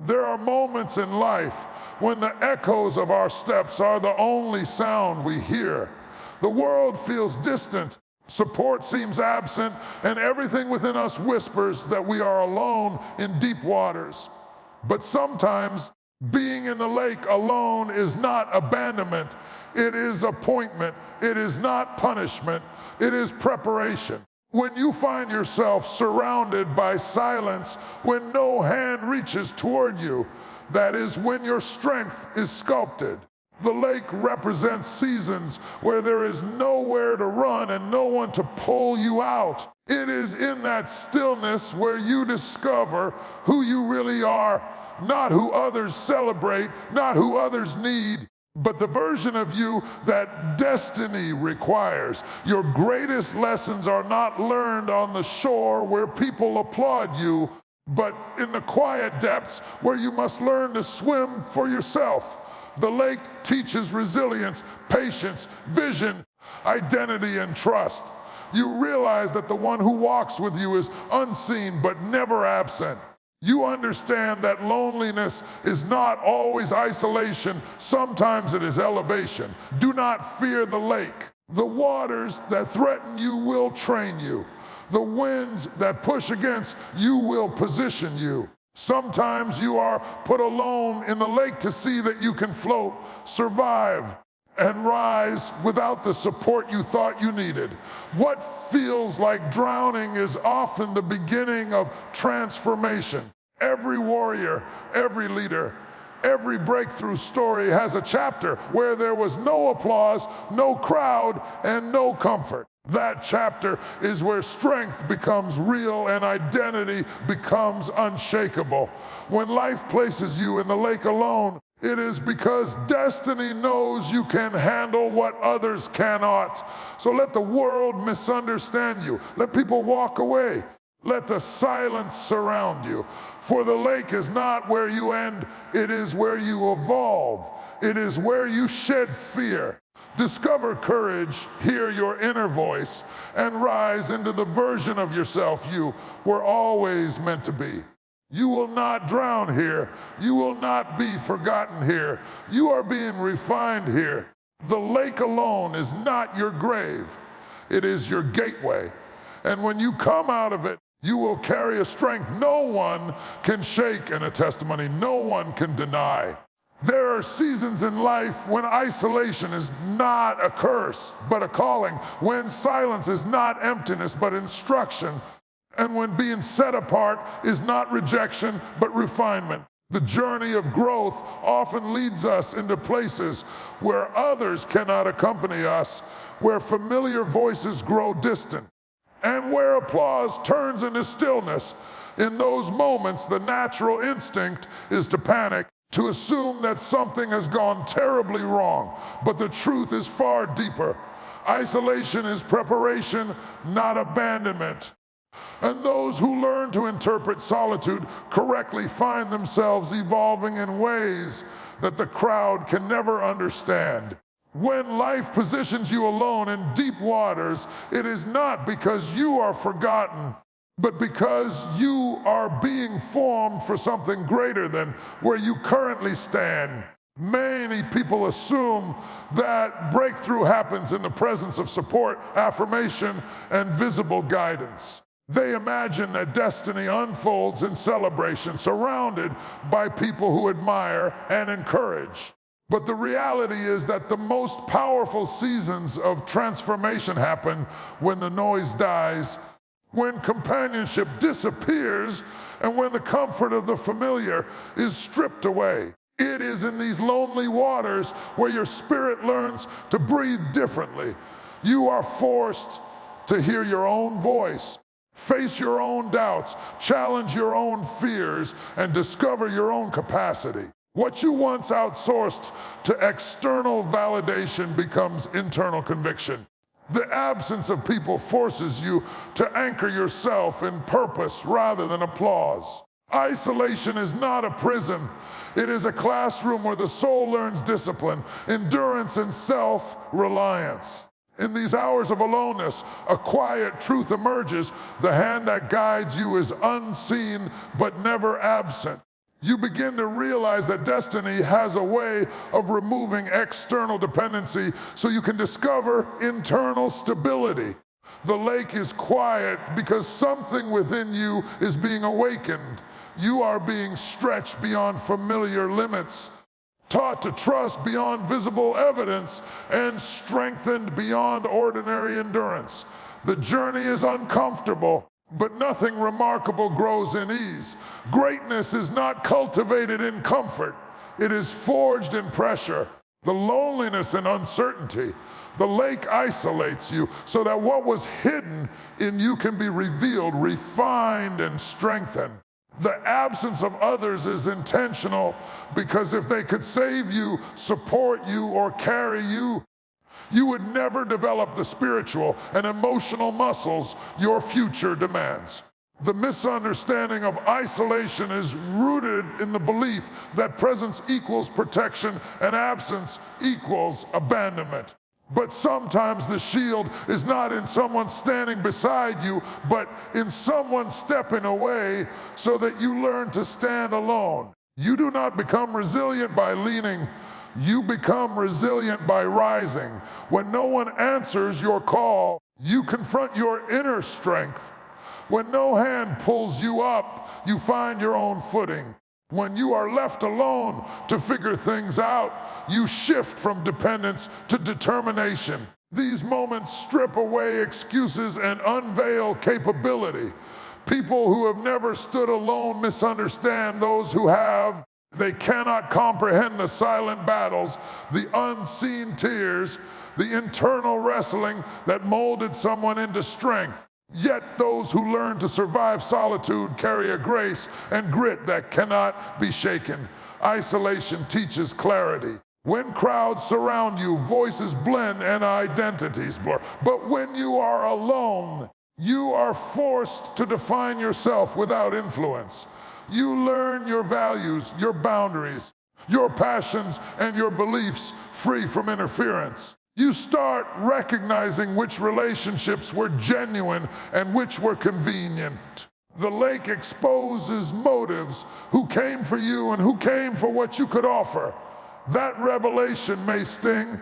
There are moments in life when the echoes of our steps are the only sound we hear. The world feels distant, support seems absent, and everything within us whispers that we are alone in deep waters. But sometimes being in the lake alone is not abandonment. It is appointment. It is not punishment. It is preparation. When you find yourself surrounded by silence, when no hand reaches toward you, that is when your strength is sculpted. The lake represents seasons where there is nowhere to run and no one to pull you out. It is in that stillness where you discover who you really are, not who others celebrate, not who others need, but the version of you that destiny requires. Your greatest lessons are not learned on the shore where people applaud you, but in the quiet depths where you must learn to swim for yourself. The lake teaches resilience, patience, vision, identity, and trust. You realize that the one who walks with you is unseen but never absent. You understand that loneliness is not always isolation. Sometimes it is elevation. Do not fear the lake. The waters that threaten you will train you. The winds that push against you will position you. Sometimes you are put alone in the lake to see that you can float, survive, and rise without the support you thought you needed. What feels like drowning is often the beginning of transformation. Every warrior, every leader, every breakthrough story has a chapter where there was no applause, no crowd, and no comfort. That chapter is where strength becomes real and identity becomes unshakable. When life places you in the lake alone, it is because destiny knows you can handle what others cannot. So let the world misunderstand you. Let people walk away. Let the silence surround you. For the lake is not where you end, it is where you evolve. It is where you shed fear. Discover courage, hear your inner voice, and rise into the version of yourself you were always meant to be. You will not drown here. You will not be forgotten here. You are being refined here. The lake alone is not your grave. It is your gateway. And when you come out of it, you will carry a strength no one can shake and a testimony no one can deny. There are seasons in life when isolation is not a curse, but a calling, when silence is not emptiness, but instruction, and when being set apart is not rejection, but refinement. The journey of growth often leads us into places where others cannot accompany us, where familiar voices grow distant, and where applause turns into stillness. In those moments, the natural instinct is to panic, to assume that something has gone terribly wrong, but the truth is far deeper. Isolation is preparation, not abandonment. And those who learn to interpret solitude correctly find themselves evolving in ways that the crowd can never understand. When life positions you alone in deep waters, it is not because you are forgotten, but because you are being formed for something greater than where you currently stand. Many people assume that breakthrough happens in the presence of support, affirmation, and visible guidance. They imagine that destiny unfolds in celebration, surrounded by people who admire and encourage. But the reality is that the most powerful seasons of transformation happen when the noise dies, when companionship disappears, and when the comfort of the familiar is stripped away. It is in these lonely waters where your spirit learns to breathe differently. You are forced to hear your own voice, face your own doubts, challenge your own fears, and discover your own capacity. What you once outsourced to external validation becomes internal conviction. The absence of people forces you to anchor yourself in purpose rather than applause. Isolation is not a prison. It is a classroom where the soul learns discipline, endurance, and self-reliance. In these hours of aloneness, a quiet truth emerges. The hand that guides you is unseen but never absent. You begin to realize that destiny has a way of removing external dependency so you can discover internal stability. The lake is quiet because something within you is being awakened. You are being stretched beyond familiar limits, taught to trust beyond visible evidence, and strengthened beyond ordinary endurance. The journey is uncomfortable, but nothing remarkable grows in ease. Greatness is not cultivated in comfort. It is forged in pressure, the loneliness and uncertainty. The lake isolates you so that what was hidden in you can be revealed, refined, and strengthened. The absence of others is intentional because if they could save you, support you, or carry you, you would never develop the spiritual and emotional muscles your future demands. The misunderstanding of isolation is rooted in the belief that presence equals protection and absence equals abandonment. But sometimes the shield is not in someone standing beside you, but in someone stepping away so that you learn to stand alone. You do not become resilient by leaning. You become resilient by rising. When no one answers your call, you confront your inner strength. When no hand pulls you up, you find your own footing. When you are left alone to figure things out, you shift from dependence to determination. These moments strip away excuses and unveil capability. People who have never stood alone misunderstand those who have. They cannot comprehend the silent battles, the unseen tears, the internal wrestling that molded someone into strength. Yet those who learn to survive solitude carry a grace and grit that cannot be shaken. Isolation teaches clarity. When crowds surround you, voices blend and identities blur. But when you are alone, you are forced to define yourself without influence. You learn your values, your boundaries, your passions, and your beliefs free from interference. You start recognizing which relationships were genuine and which were convenient. The lake exposes motives, who came for you and who came for what you could offer. That revelation may sting,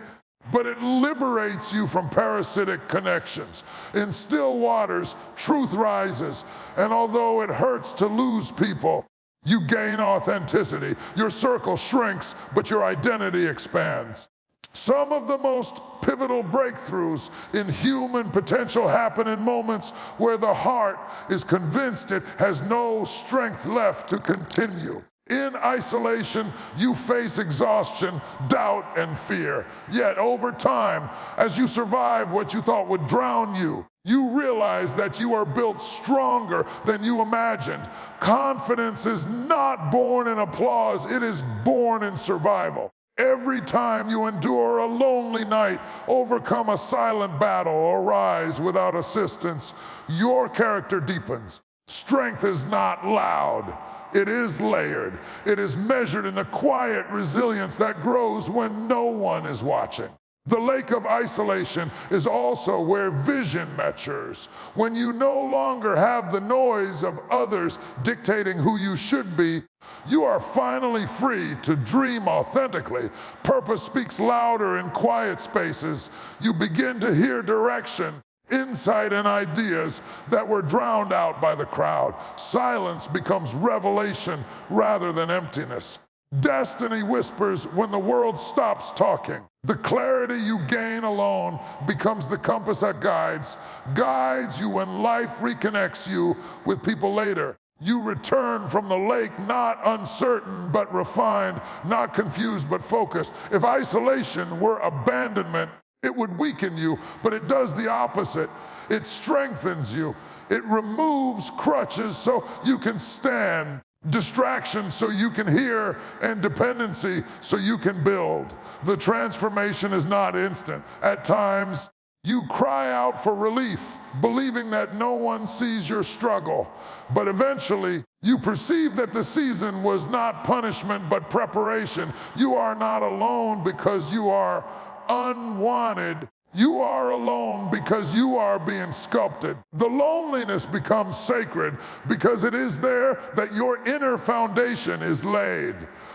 but it liberates you from parasitic connections. In still waters, truth rises, and although it hurts to lose people, you gain authenticity. Your circle shrinks, but your identity expands. Some of the most pivotal breakthroughs in human potential happen in moments where the heart is convinced it has no strength left to continue. In isolation, you face exhaustion, doubt, and fear. Yet over time, as you survive what you thought would drown you, you realize that you are built stronger than you imagined. Confidence is not born in applause, it is born in survival. Every time you endure a lonely night, overcome a silent battle, or rise without assistance, your character deepens. Strength is not loud, it is layered. It is measured in the quiet resilience that grows when no one is watching. The lake of isolation is also where vision matures. When you no longer have the noise of others dictating who you should be, you are finally free to dream authentically. Purpose speaks louder in quiet spaces. You begin to hear direction, insight, and ideas that were drowned out by the crowd. Silence becomes revelation rather than emptiness. Destiny whispers when the world stops talking. The clarity you gain alone becomes the compass that guides you when life reconnects you with people later. You return from the lake not uncertain but refined, not confused but focused. If isolation were abandonment, it would weaken you, but it does the opposite. It strengthens you. It removes crutches so you can stand, distractions so you can hear, and dependency so you can build. The transformation is not instant. At times, you cry out for relief, believing that no one sees your struggle. But eventually, you perceive that the season was not punishment but preparation. You are not alone because you are unwanted. You are alone because you are being sculpted. The loneliness becomes sacred because it is there that your inner foundation is laid.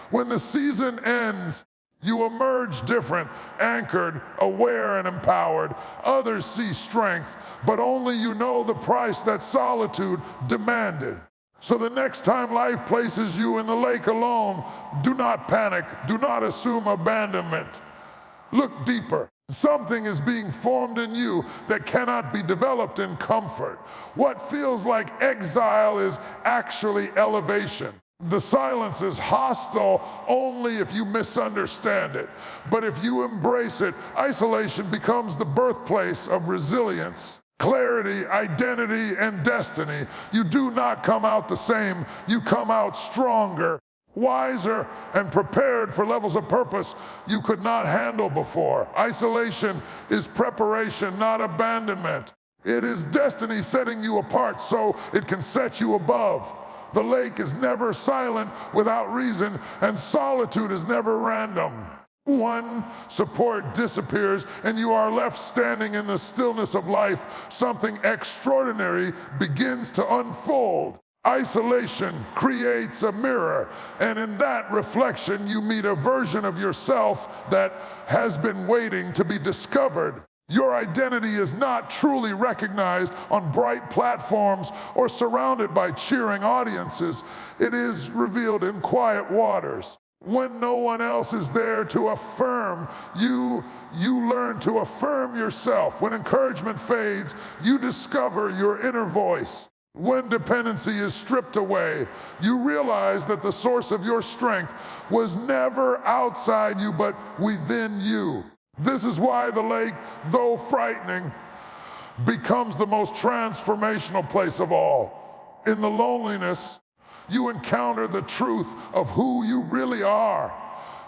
When the season ends, you emerge different, anchored, aware, and empowered. Others see strength, but only you know the price that solitude demanded. So the next time life places you in the lake alone, do not panic, do not assume abandonment. Look deeper. Something is being formed in you that cannot be developed in comfort. What feels like exile is actually elevation. The silence is hostile only if you misunderstand it. But if you embrace it, isolation becomes the birthplace of resilience, clarity, identity, and destiny. You do not come out the same. You come out stronger, wiser, and prepared for levels of purpose you could not handle before. Isolation is preparation, not abandonment. It is destiny setting you apart so it can set you above. The lake is never silent without reason, and solitude is never random. One support disappears, and you are left standing in the stillness of life. Something extraordinary begins to unfold. Isolation creates a mirror, and in that reflection, you meet a version of yourself that has been waiting to be discovered. Your identity is not truly recognized on bright platforms or surrounded by cheering audiences. It is revealed in quiet waters. When no one else is there to affirm, you learn to affirm yourself. When encouragement fades, you discover your inner voice. When dependency is stripped away, you realize that the source of your strength was never outside you, but within you. This is why the lake, though frightening, becomes the most transformational place of all. In the loneliness, you encounter the truth of who you really are.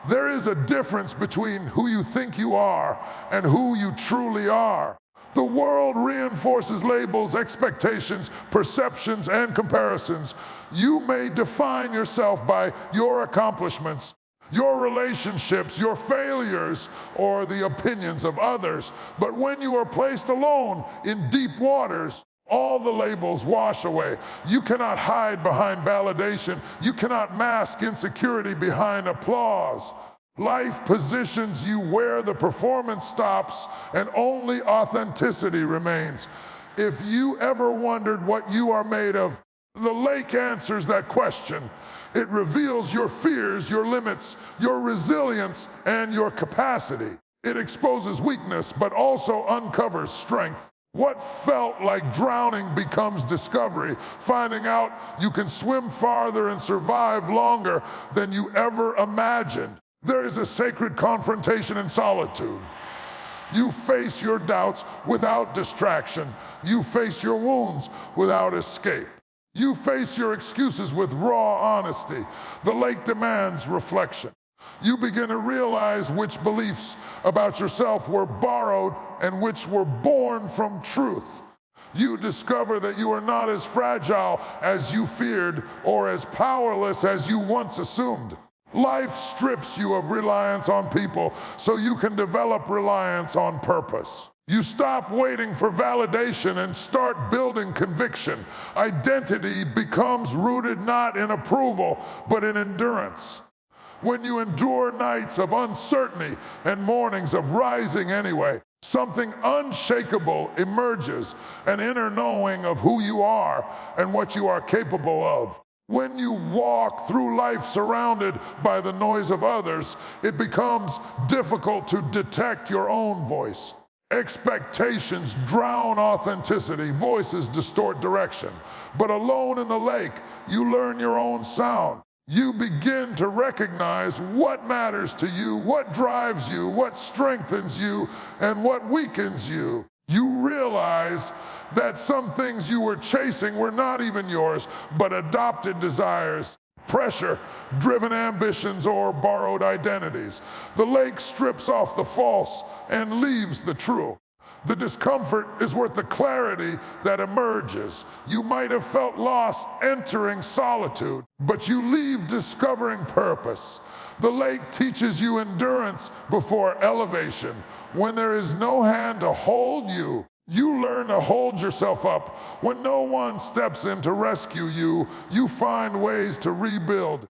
There is a difference between who you think you are and who you truly are. The world reinforces labels, expectations, perceptions, and comparisons. You may define yourself by your accomplishments, your relationships, your failures, or the opinions of others. But when you are placed alone in deep waters, all the labels wash away. You cannot hide behind validation. You cannot mask insecurity behind applause. Life positions you where the performance stops and only authenticity remains. If you ever wondered what you are made of, the lake answers that question. It reveals your fears, your limits, your resilience, and your capacity. It exposes weakness, but also uncovers strength. What felt like drowning becomes discovery, finding out you can swim farther and survive longer than you ever imagined. There is a sacred confrontation in solitude. You face your doubts without distraction. You face your wounds without escape. You face your excuses with raw honesty. The lake demands reflection. You begin to realize which beliefs about yourself were borrowed and which were born from truth. You discover that you are not as fragile as you feared or as powerless as you once assumed. Life strips you of reliance on people so you can develop reliance on purpose. You stop waiting for validation and start building conviction. Identity becomes rooted not in approval, but in endurance. When you endure nights of uncertainty and mornings of rising anyway, something unshakable emerges, an inner knowing of who you are and what you are capable of. When you walk through life surrounded by the noise of others, it becomes difficult to detect your own voice. Expectations drown authenticity, voices distort direction. But alone in the lake, you learn your own sound. You begin to recognize what matters to you, what drives you, what strengthens you, and what weakens you. You realize that some things you were chasing were not even yours, but adopted desires, pressure, driven ambitions, or borrowed identities. The lake strips off the false and leaves the true. The discomfort is worth the clarity that emerges. You might have felt lost entering solitude, but you leave discovering purpose. The lake teaches you endurance before elevation. When there is no hand to hold you, you learn to hold yourself up. When no one steps in to rescue you, you find ways to rebuild.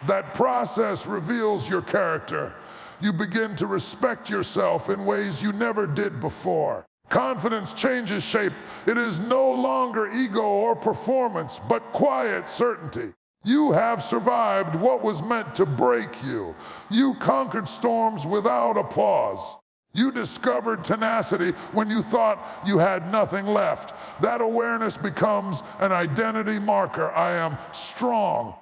That process reveals your character. You begin to respect yourself in ways you never did before. Confidence changes shape. It is no longer ego or performance, but quiet certainty. You have survived what was meant to break you. You conquered storms without applause. You discovered tenacity when you thought you had nothing left. That awareness becomes an identity marker. I am strong.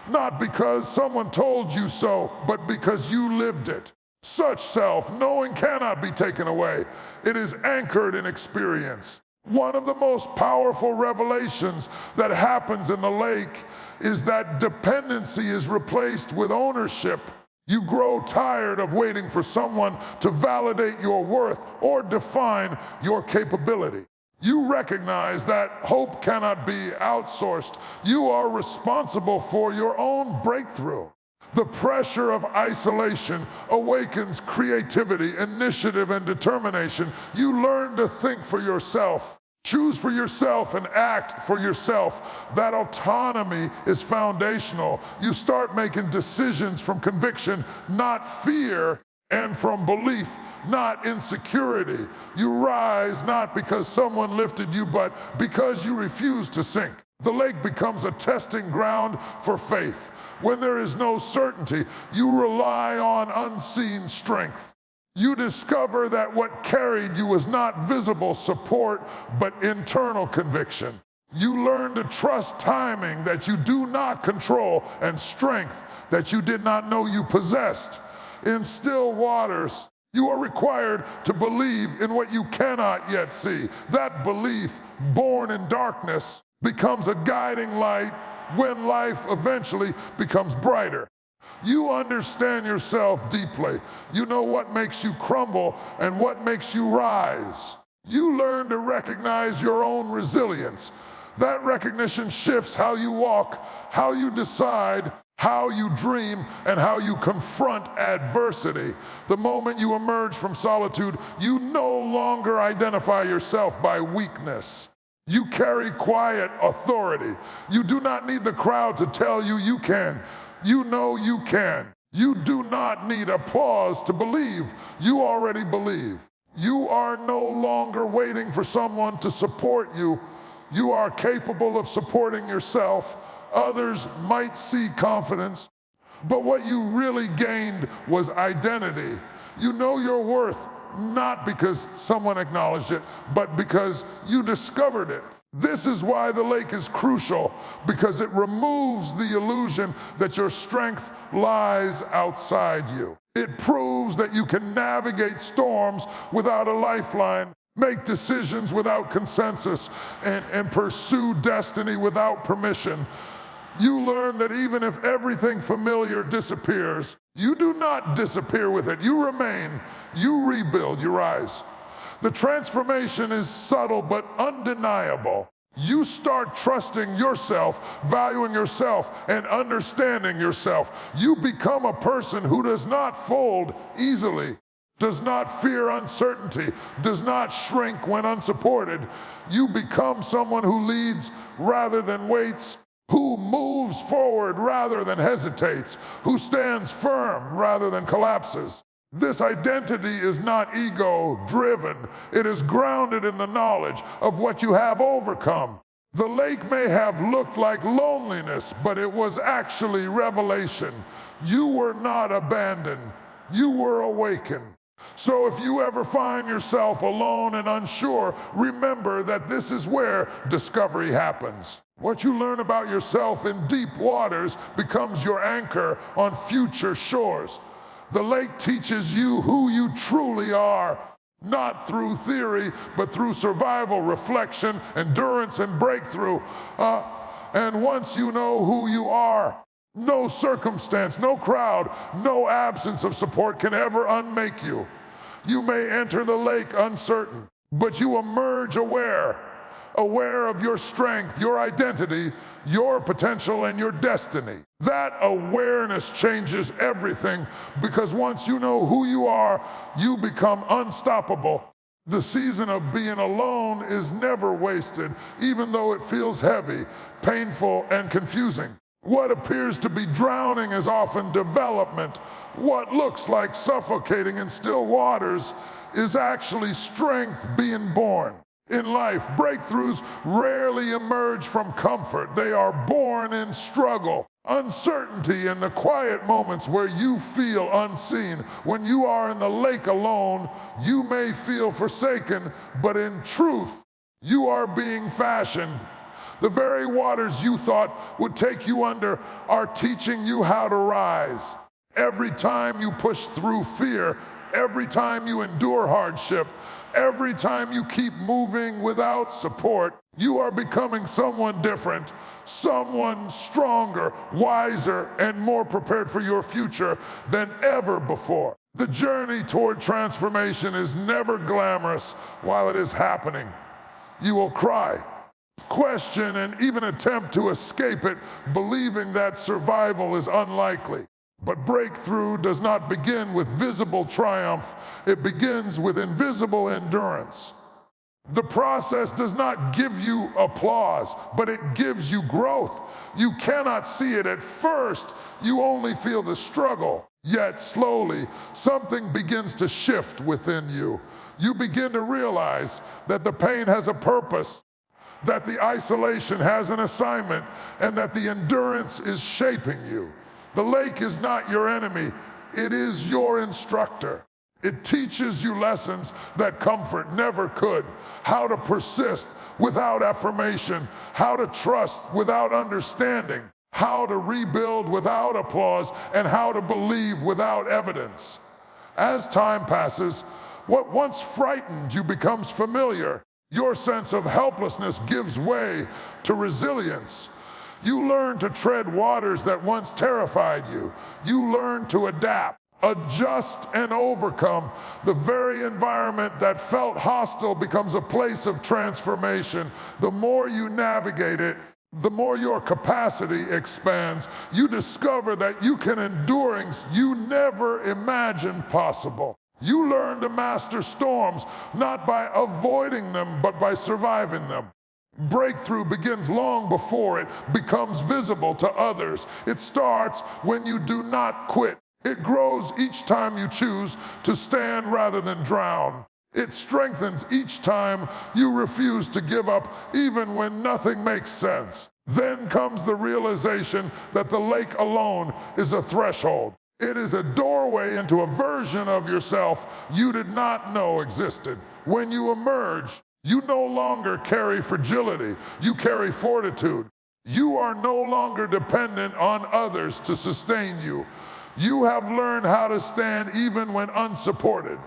Not because someone told you so, but because you lived it. Such self-knowing cannot be taken away. It is anchored in experience. One of the most powerful revelations that happens in the lake is that dependency is replaced with ownership. You grow tired of waiting for someone to validate your worth or define your capability. You recognize that hope cannot be outsourced. You are responsible for your own breakthrough. The pressure of isolation awakens creativity, initiative, and determination. You learn to think for yourself, choose for yourself, and act for yourself. That autonomy is foundational. You start making decisions from conviction, not fear, and from belief, not insecurity. You rise not because someone lifted you, but because you refuse to sink. The lake becomes a testing ground for faith. When there is no certainty, you rely on unseen strength. You discover that what carried you was not visible support, but internal conviction. You learn to trust timing that you do not control and strength that you did not know you possessed. In still waters, you are required to believe in what you cannot yet see. That belief, born in darkness, becomes a guiding light when life eventually becomes brighter. You understand yourself deeply. You know what makes you crumble and what makes you rise. You learn to recognize your own resilience. That recognition shifts how you walk, how you decide, how you dream, and how you confront adversity. The moment you emerge from solitude, you no longer identify yourself by weakness. You carry quiet authority. You do not need the crowd to tell you you can. You know you can. You do not need applause to believe. You already believe. You are no longer waiting for someone to support you. You are capable of supporting yourself. Others might see confidence, but what you really gained was identity. You know your worth, not because someone acknowledged it, but because you discovered it. This is why the lake is crucial, because it removes the illusion that your strength lies outside you. It proves that you can navigate storms without a lifeline, make decisions without consensus, and pursue destiny without permission. You learn that even if everything familiar disappears, you do not disappear with it. You remain, you rebuild, you rise. The transformation is subtle but undeniable. You start trusting yourself, valuing yourself, and understanding yourself. You become a person who does not fold easily, does not fear uncertainty, does not shrink when unsupported. You become someone who leads rather than waits, who moves forward rather than hesitates, who stands firm rather than collapses. This identity is not ego-driven. It is grounded in the knowledge of what you have overcome. The lake may have looked like loneliness, but it was actually revelation. You were not abandoned. You were awakened. So if you ever find yourself alone and unsure, remember that this is where discovery happens. What you learn about yourself in deep waters becomes your anchor on future shores. The lake teaches you who you truly are, not through theory, but through survival, reflection, endurance, and breakthrough. And once you know who you are, no circumstance, no crowd, no absence of support can ever unmake you. You may enter the lake uncertain, but you emerge aware. aware of your strength, your identity, your potential, and your destiny. That awareness changes everything, because once you know who you are, you become unstoppable. The season of being alone is never wasted, even though it feels heavy, painful, and confusing. What appears to be drowning is often development. What looks like suffocating in still waters is actually strength being born. In life, breakthroughs rarely emerge from comfort. They are born in struggle, uncertainty, and the quiet moments where you feel unseen. When you are in the lake alone, you may feel forsaken, but in truth, you are being fashioned. The very waters you thought would take you under are teaching you how to rise. Every time you push through fear, every time you endure hardship, every time you keep moving without support, you are becoming someone different, someone stronger, wiser, and more prepared for your future than ever before. The journey toward transformation is never glamorous while it is happening. You will cry, question, and even attempt to escape it, believing that survival is unlikely. But breakthrough does not begin with visible triumph. It begins with invisible endurance. The process does not give you applause, but it gives you growth. You cannot see it at first. You only feel the struggle. Yet slowly, something begins to shift within you. You begin to realize that the pain has a purpose, that the isolation has an assignment, and that the endurance is shaping you. The lake is not your enemy, it is your instructor. It teaches you lessons that comfort never could. How to persist without affirmation, how to trust without understanding, how to rebuild without applause, and how to believe without evidence. As time passes, what once frightened you becomes familiar. Your sense of helplessness gives way to resilience. You learn to tread waters that once terrified you. You learn to adapt, adjust, and overcome. The very environment that felt hostile becomes a place of transformation. The more you navigate it, the more your capacity expands. You discover that you can endure things you never imagined possible. You learn to master storms, not by avoiding them, but by surviving them. Breakthrough begins long before it becomes visible to others. It starts when you do not quit. It grows each time you choose to stand rather than drown. It strengthens each time you refuse to give up, even when nothing makes sense. Then comes the realization that the lake alone is a threshold. It is a doorway into a version of yourself you did not know existed. When you emerge, you no longer carry fragility, you carry fortitude. You are no longer dependent on others to sustain you. You have learned how to stand even when unsupported.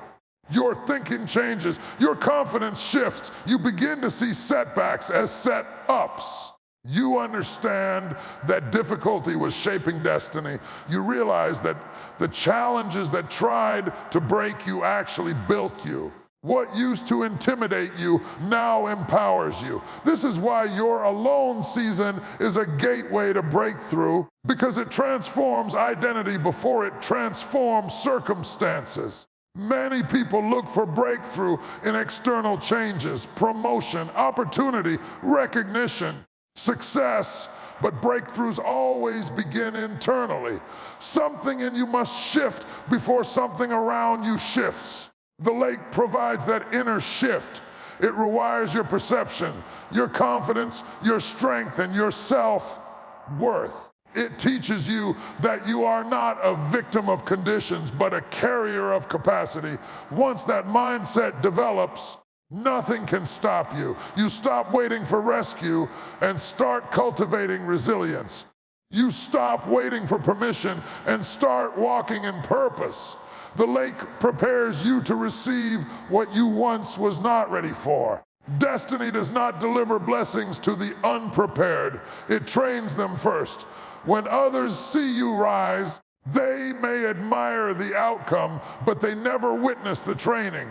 Your thinking changes, your confidence shifts. You begin to see setbacks as set-ups. You understand that difficulty was shaping destiny. You realize that the challenges that tried to break you actually built you. What used to intimidate you now empowers you. This is why your alone season is a gateway to breakthrough, because it transforms identity before it transforms circumstances. Many people look for breakthrough in external changes, promotion, opportunity, recognition, success, but breakthroughs always begin internally. Something in you must shift before something around you shifts. The lake provides that inner shift. It rewires your perception, your confidence, your strength, and your self-worth. It teaches you that you are not a victim of conditions, but a carrier of capacity. Once that mindset develops, nothing can stop you. You stop waiting for rescue and start cultivating resilience. You stop waiting for permission and start walking in purpose. The lake prepares you to receive what you once was not ready for. Destiny does not deliver blessings to the unprepared. It trains them first. When others see you rise, they may admire the outcome, but they never witness the training.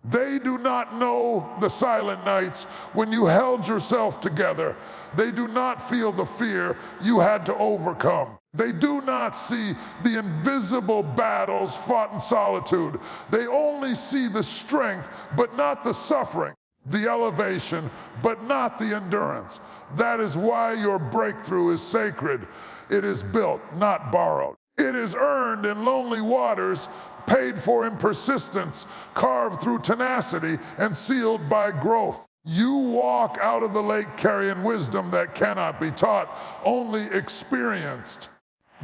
They do not know the silent nights when you held yourself together. They do not feel the fear you had to overcome. They do not see the invisible battles fought in solitude. They only see the strength, but not the suffering, the elevation, but not the endurance. That is why your breakthrough is sacred. It is built, not borrowed. It is earned in lonely waters, paid for in persistence, carved through tenacity, and sealed by growth. You walk out of the lake carrying wisdom that cannot be taught, only experienced.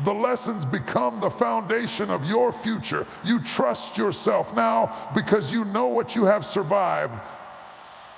The lessons become the foundation of your future. You trust yourself now because you know what you have survived.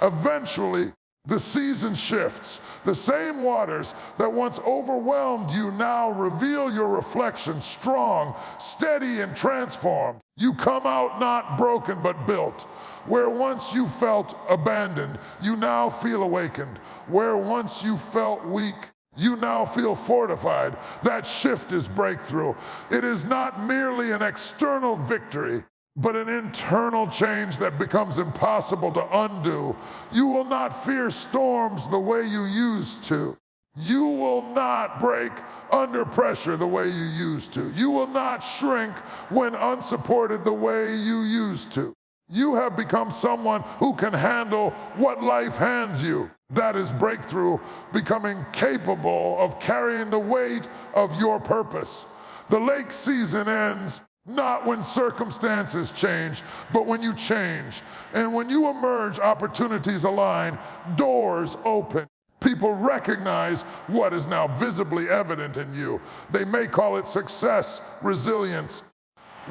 Eventually, the season shifts. The same waters that once overwhelmed you now reveal your reflection, strong, steady, and transformed. You come out not broken but built. Where once you felt abandoned, you now feel awakened. Where once you felt weak, you now feel fortified. That shift is breakthrough. It is not merely an external victory, but an internal change that becomes impossible to undo. You will not fear storms the way you used to. You will not break under pressure the way you used to. You will not shrink when unsupported the way you used to. You have become someone who can handle what life hands you. That is breakthrough, becoming capable of carrying the weight of your purpose. The lake season ends not when circumstances change, but when you change. And when you emerge, opportunities align, doors open. People recognize what is now visibly evident in you. They may call it success, resilience,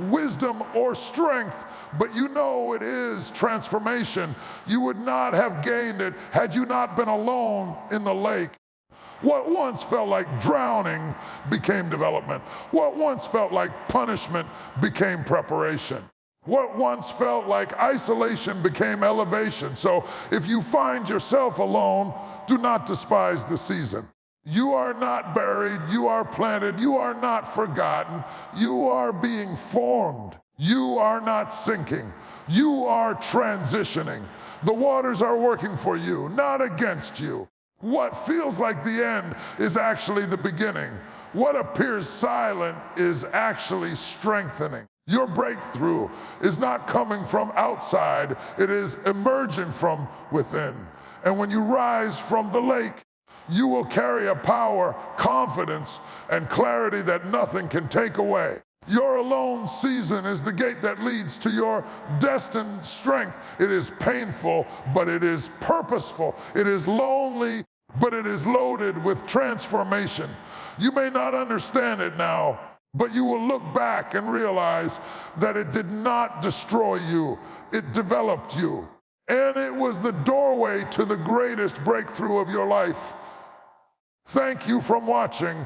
wisdom, or strength, but you know it is transformation. You would not have gained it had you not been alone in the lake. What once felt like drowning became development. What once felt like punishment became preparation. What once felt like isolation became elevation. So if you find yourself alone, do not despise the season. You are not buried, you are planted, you are not forgotten, you are being formed. You are not sinking, you are transitioning. The waters are working for you, not against you. What feels like the end is actually the beginning. What appears silent is actually strengthening. Your breakthrough is not coming from outside, it is emerging from within. And when you rise from the lake, you will carry a power, confidence, and clarity that nothing can take away. Your alone season is the gate that leads to your destined strength. It is painful, but it is purposeful. It is lonely, but it is loaded with transformation. You may not understand it now, but you will look back and realize that it did not destroy you. It developed you. And it was the doorway to the greatest breakthrough of your life. Thank you for watching.